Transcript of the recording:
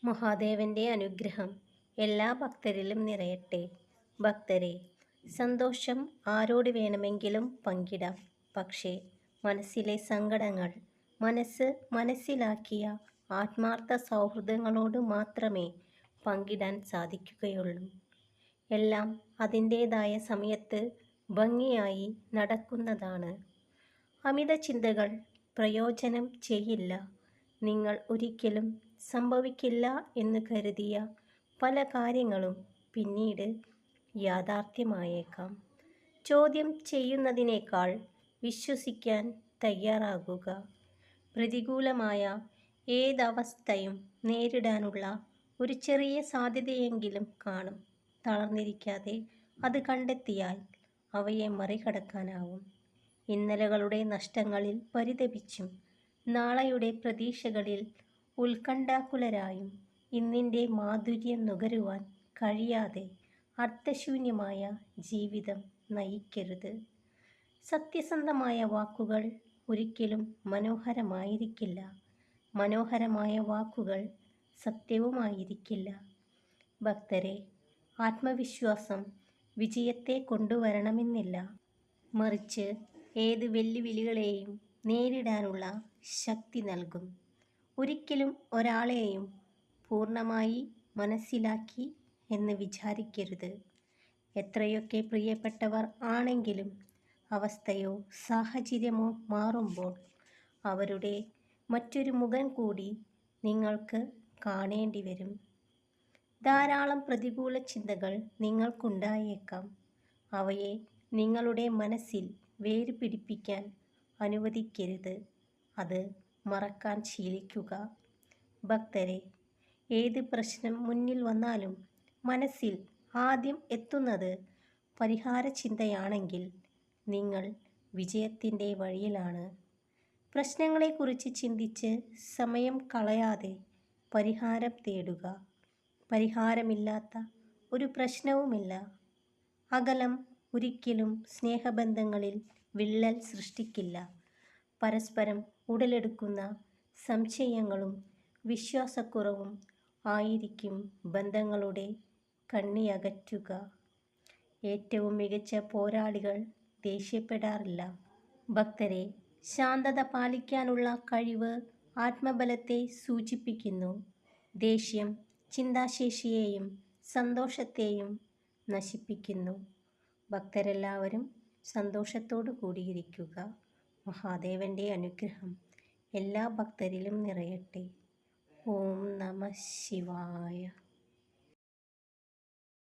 മഹാദേവന്റെ അനുഗ്രഹം എല്ലാ ഭക്തരിലും നിറയട്ടെ. ഭക്തരെ, സന്തോഷം ആരോട് വേണമെങ്കിലും പങ്കിടാം. പക്ഷേ മനസ്സിലെ സങ്കടങ്ങൾ മനസ്സിലാക്കിയ ആത്മാർത്ഥ സൗഹൃദങ്ങളോട് മാത്രമേ പങ്കിടാൻ സാധിക്കുകയുള്ളൂ. എല്ലാം അതിൻ്റേതായ സമയത്ത് ഭംഗിയായി നടക്കുന്നതാണ്. അമിത ചിന്തകൾ പ്രയോജനം ചെയ്യില്ല. നിങ്ങൾ ഒരിക്കലും സംഭവിക്കില്ല എന്ന് കരുതിയ പല കാര്യങ്ങളും പിന്നീട് യാഥാർത്ഥ്യമായേക്കാം. ചോദ്യം ചെയ്യുന്നതിനേക്കാൾ വിശ്വസിക്കാൻ തയ്യാറാകുക. പ്രതികൂലമായ ഏതവസ്ഥയും നേരിടാനുള്ള ഒരു ചെറിയ സാധ്യതയെങ്കിലും കാണും. തളർന്നിരിക്കാതെ അത് കണ്ടെത്തിയാൽ അവയെ മറികടക്കാനാവും. ഇന്നലകളുടെ നഷ്ടങ്ങളിൽ പരിതപിച്ചും നാളെയുടെ പ്രതീക്ഷകളിൽ ഉത്കണ്ഠാകുലരായും ഇന്നിൻ്റെ മാധുര്യം നുകരുവാൻ കഴിയാതെ അർത്ഥശൂന്യമായ ജീവിതം നയിക്കരുത്. സത്യസന്ധമായ വാക്കുകൾ ഒരിക്കലും മനോഹരമായിരിക്കില്ല. മനോഹരമായ വാക്കുകൾ സത്യവുമായിരിക്കില്ല. ഭക്തരെ, ആത്മവിശ്വാസം വിജയത്തെ കൊണ്ടുവരണമെന്നില്ല. മറിച്ച് ഏത് വെല്ലുവിളികളെയും നേരിടാനുള്ള ശക്തി നൽകും. ഒരിക്കലും ഒരാളെയും പൂർണ്ണമായി മനസ്സിലാക്കി എന്ന് വിചാരിക്കരുത്. എത്രയൊക്കെ പ്രിയപ്പെട്ടവർ ആണെങ്കിലും അവസ്ഥയോ സാഹചര്യമോ മാറുമ്പോൾ അവരുടെ മറ്റൊരു മുഖം കൂടി നിങ്ങൾക്ക് കാണേണ്ടി വരും. ധാരാളം പ്രതികൂല ചിന്തകൾ നിങ്ങൾക്കുണ്ടായേക്കാം. അവയെ നിങ്ങളുടെ മനസ്സിൽ വേര് പിടിപ്പിക്കാൻ അനുവദിക്കരുത്. അത് മറക്കാൻ ശീലിക്കുക. ഭക്തരെ, ഏത് പ്രശ്നം മുന്നിൽ വന്നാലും മനസ്സിൽ ആദ്യം എത്തുന്നത് പരിഹാര ചിന്തയാണെങ്കിൽ നിങ്ങൾ വിജയത്തിൻ്റെ വഴിയിലാണ്. പ്രശ്നങ്ങളെക്കുറിച്ച് ചിന്തിച്ച് സമയം കളയാതെ പരിഹാരം തേടുക. പരിഹാരമില്ലാത്ത ഒരു പ്രശ്നവുമില്ല. അകലം ഒരിക്കലും സ്നേഹബന്ധങ്ങളിൽ വിള്ളൽ സൃഷ്ടിക്കില്ല. പരസ്പരം ഉടലെടുക്കുന്ന സംശയങ്ങളും വിശ്വാസക്കുറവും ആയിരിക്കും ബന്ധങ്ങളുടെ കണ്ണിയകറ്റുക. ഏറ്റവും മികച്ച പോരാളികൾ ദേഷ്യപ്പെടാറില്ല. ഭക്തരെ, ശാന്തത പാലിക്കാനുള്ള കഴിവ് ആത്മബലത്തെ സൂചിപ്പിക്കുന്നു. ദേഷ്യം ചിന്താശേഷിയെയും സന്തോഷത്തെയും നശിപ്പിക്കുന്നു. ഭക്തരെല്ലാവരും സന്തോഷത്തോടു കൂടിയിരിക്കുക. മഹാദേവന്റെ അനുഗ്രഹം എല്ലാ ഭക്തരിലും നിറയട്ടെ. ഓം നമഃ ശിവായ.